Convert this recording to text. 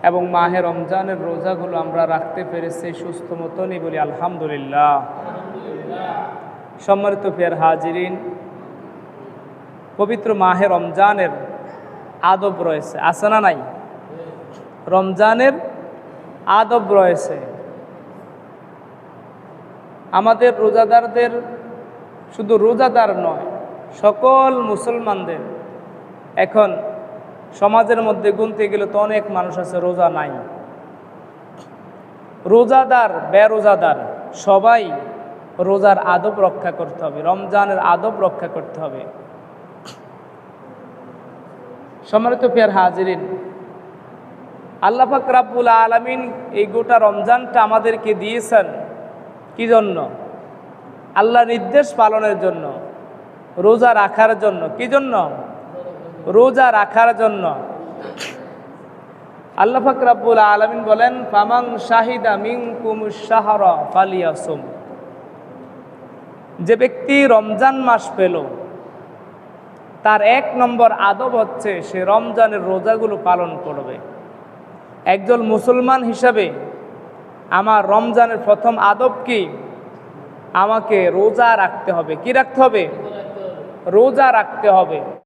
এবং মাহে রমজানের রোজাগুলো আমরা রাখতে পেরেছি সুস্থ মতনই, বলি আলহামদুলিল্লাহ। সম্মানিত প্রিয় হাজিরিন, পবিত্র মাহে রমজানের আদব রয়েছে, আছে না নাই? রমজানের আদব রয়েছে। আমাদের রোজাদারদের, শুধু রোজাদার নয়, সকল মুসলমানদের, এখন সমাজের মধ্যে গুনতে গেলে তো অনেক মানুষ আছে রোজা নাই। রোজাদার বেরোজাদার সবাই রোজার আদব রক্ষা করতে হবে, রমজানের আদব রক্ষা করতে হবে। সম্মানিত প্রিয় হাজিরিন, আল্লাহ পাক রব্বুল আলামিন এই গোটা রমজানটা আমাদেরকে দিয়েছেন কি জন্য? আল্লাহর নির্দেশ পালনের জন্য, রোজা রাখার জন্য। কি জন্য? রোজা রাখার জন্য। আল্লাহ পাক রব্বুল আলামিন বলেন, ফামান শাহিদা মিনকুমুশ শাহরা ফালিয়াসুম। যে ব্যক্তি রমজান মাস পেল, তার 1 নম্বর আদব হচ্ছে সে রমজানের রোজাগুলো পালন করবে। একজন মুসলমান হিসাবে আমার রমজানের প্রথম আদব কি? আমাকে রোজা রাখতে হবে। কি রাখতে হবে? রোজা রাখতে হবে।